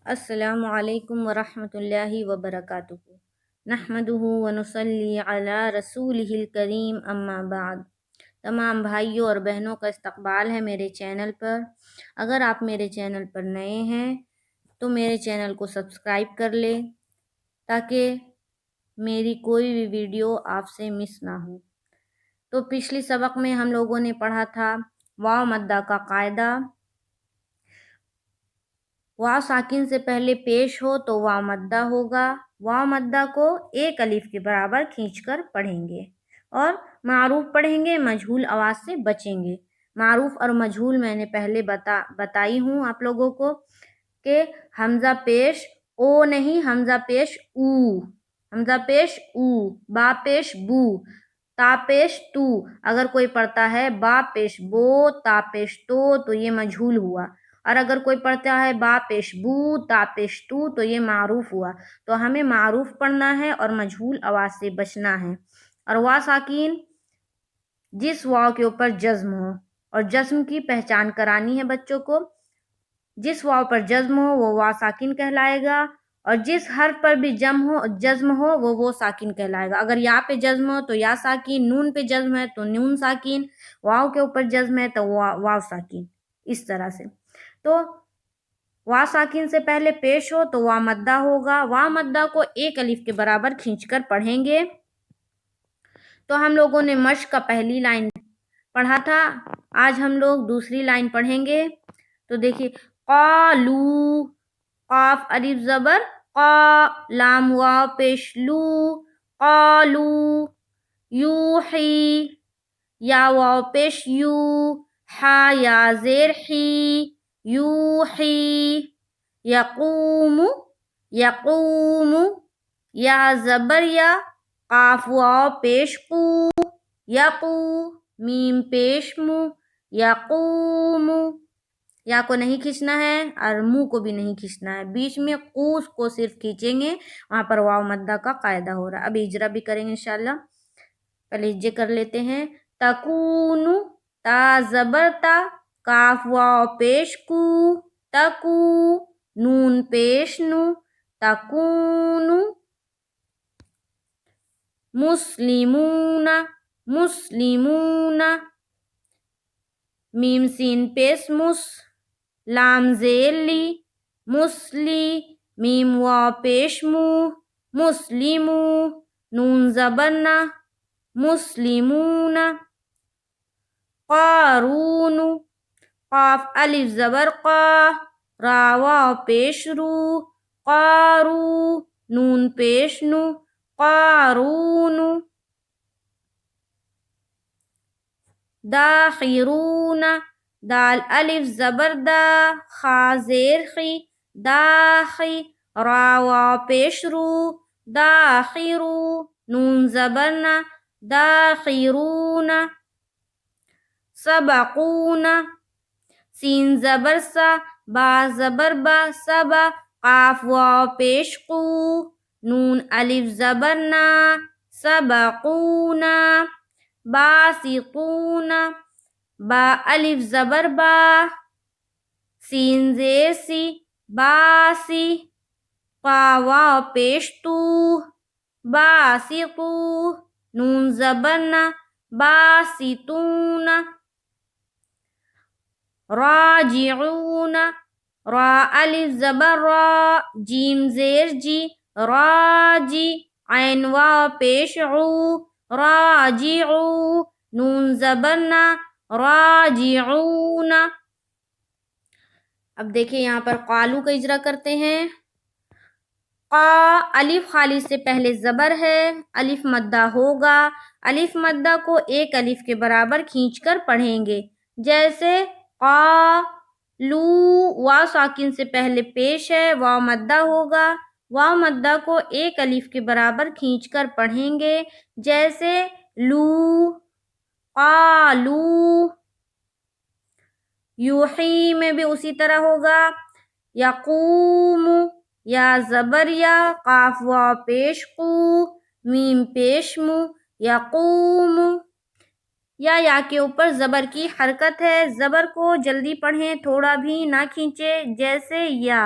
السلام علیکم ورحمۃ اللہ وبرکاتہ۔ نحمدہ ونصلی علی رسولہ الکریم، اما بعد۔ تمام بھائیوں اور بہنوں کا استقبال ہے میرے چینل پر۔ اگر آپ میرے چینل پر نئے ہیں تو میرے چینل کو سبسکرائب کر لیں تاکہ میری کوئی بھی ویڈیو آپ سے مس نہ ہو۔ تو پچھلی سبق میں ہم لوگوں نے پڑھا تھا واو مدہ کا قاعدہ۔ واو ساکن سے پہلے پیش ہو تو واو مدہ ہوگا۔ واو مدہ کو ایک الف کے برابر کھینچ کر پڑھیں گے اور معروف پڑھیں گے، مجہول آواز سے بچیں گے۔ معروف اور مجہول میں نے پہلے بتائی ہوں آپ لوگوں کو کہ حمزہ پیش او نہیں، حمزہ پیش او، حمزہ پیش او، با پیش بو، تا پیش تو۔ اگر کوئی پڑھتا ہے با پیش بو، تا پیش تو یہ مجہول ہوا، اور اگر کوئی پڑھتا ہے با پیش بو، تا پیش تو یہ معروف ہوا۔ تو ہمیں معروف پڑھنا ہے اور مجہول آواز سے بچنا ہے۔ اور واو ساکین جس واو کے اوپر جزم ہو، اور جزم کی پہچان کرانی ہے بچوں کو، جس واو پر جزم ہو وہ واو ساکن کہلائے گا، اور جس حرف پر بھی جزم ہو وہ ساکن کہلائے گا۔ اگر یا پہ جزم ہو تو یا ساکن، نون پہ جزم ہے تو نون ساکن، واو کے اوپر جزم ہے تو واو ساکن، اس طرح سے۔ تو واو ساکن سے پہلے پیش ہو تو واو مدہ ہوگا۔ واو مدہ کو ایک الف کے برابر کھینچ کر پڑھیں گے۔ تو ہم لوگوں نے مشق کا پہلی لائن پڑھا تھا، آج ہم لوگ دوسری لائن پڑھیں گے۔ تو دیکھیے قالو، قاف الف زبر قا، لام واو پیش لو، قالو۔ یوحی، یا واو پیش یو، ہا یا زیر حی، یوحی۔ یقوم، یقوم، یا زبر یا، قاف واو پیش قو، یقو، میم پیش مو، یقوم۔ یا کو نہیں کھینچنا ہے اور منہ کو بھی نہیں کھینچنا ہے، بیچ میں قوس کو صرف کھینچیں گے، وہاں پر واو مدہ کا قاعدہ ہو رہا ہے۔ اب اجرا بھی کریں گے انشاءاللہ۔ پہلے اجرا کر لیتے ہیں۔ تکون، تا زبر تا، کاف واو پیش کو، تکو، نون پیش نو، تکون۔ مسلمون، مسلمون، میم سین پیش مس، لام زیر لی، مسلی، میم واو پیش مو، مسلمو، نون زبر نا، مسلمون۔ قارون، قاف الف زبر قا، را واو پیش رو، قارو، نون پیش نو، قارون۔ داخرون، دال الف زبر دا، خا زیر خی، داخی، را واو پیش رو، داخرو، نون زبر نا، داخرون۔ سبقون، سین زبر سا، با زبر با، سبا، قاف واو پیش قو، نون الف زبر نا، سبقون۔ باسطون، با الف زبر با، سین زیر سی، باسی، قا واو پیش تو، باسطو، نون زبر نا، باسطون۔ راجعون، را الف زبر را، جیم زیر جی، راجی، عین واو پیش عو، راجعو، نون زبر نا، راجعون۔ اب دیکھیں یہاں پر قالو کا اجرا کرتے ہیں۔ قا الف خالص سے پہلے زبر ہے، الف مدہ ہوگا۔ الف مدہ کو ایک الف کے برابر کھینچ کر پڑھیں گے، جیسے قالو، واو ساکن سے پہلے پیش ہے، واو مدہ ہوگا۔ واو مدہ کو ایک الف کے برابر کھینچ کر پڑھیں گے، جیسے لو، قالو۔ یوحی میں بھی اسی طرح ہوگا۔ یقوم، یا زبر یا، قاف واو پیش قو، میم پیش مو، یقوم۔ یا کے اوپر زبر کی حرکت ہے، زبر کو جلدی پڑھیں، تھوڑا بھی نہ کھینچے، جیسے یا۔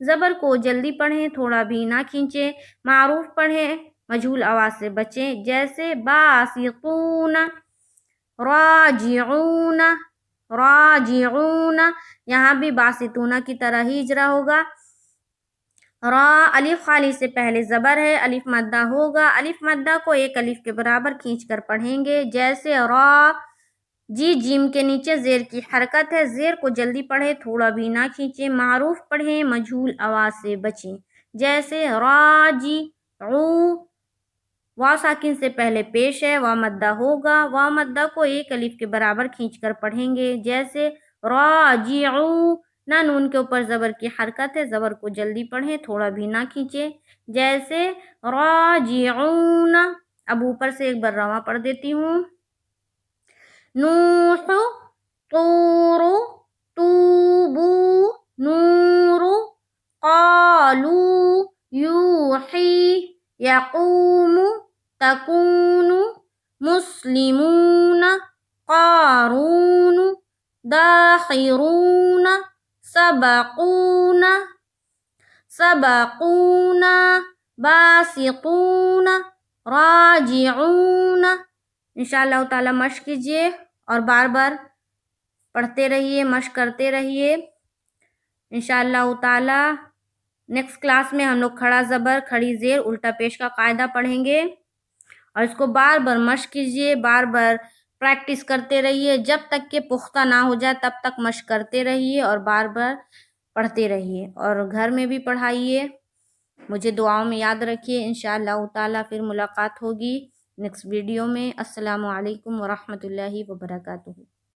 زبر کو جلدی پڑھیں، تھوڑا بھی نہ کھینچیں، معروف پڑھیں، مجہول آواز سے بچیں، جیسے باسطون، راجعون، راجعون، یہاں بھی باسطون کی طرح ہی اجرا ہوگا۔ را الف خالی سے پہلے زبر ہے، الف مدہ ہوگا، الف مدہ کو ایک الف کے برابر کھینچ کر پڑھیں گے، جیسے را، جی جیم کے نیچے زیر کی حرکت ہے، زیر کو جلدی پڑھیں، تھوڑا بھی نہ کھینچیں، معروف پڑھیں، مجہول آواز سے بچیں، جیسے راجی عو، واو ساکن سے پہلے پیش ہے، واو مدہ ہوگا، واو مدہ کو ایک الف کے برابر کھینچ کر پڑھیں گے، جیسے راجعو، نہ نون کے اوپر زبر کی حرکت ہے، زبر کو جلدی پڑھیں، تھوڑا بھی نہ کھینچیں، جیسے راجعون۔ اب اوپر سے ایک بار رواں پڑھ دیتی ہوں، نوح، طور، توبو، نور، قالو، یوحی، یقوم، تکون، مسلمون، قارون، داخرون، سبقون، سبقون، باسطون، راجعون۔ انشاءاللہ تعالی مشق کیجیے اور بار بار پڑھتے رہیے، مشق کرتے رہیے۔ انشاءاللہ تعالی نیکسٹ کلاس میں ہم لوگ کھڑا زبر، کھڑی زیر، الٹا پیش کا قاعدہ پڑھیں گے، اور اس کو بار بار مشق کیجیے، بار بار پریکٹس کرتے رہیے، جب تک کہ پختہ نہ ہو جائے تب تک مشق کرتے رہیے اور بار بار پڑھتے رہیے، اور گھر میں بھی پڑھائیے۔ مجھے دعاؤں میں یاد رکھیے۔ انشاءاللہ تعالی پھر ملاقات ہوگی نیکسٹ ویڈیو میں۔ السلام علیکم ورحمۃ اللہ وبرکاتہ۔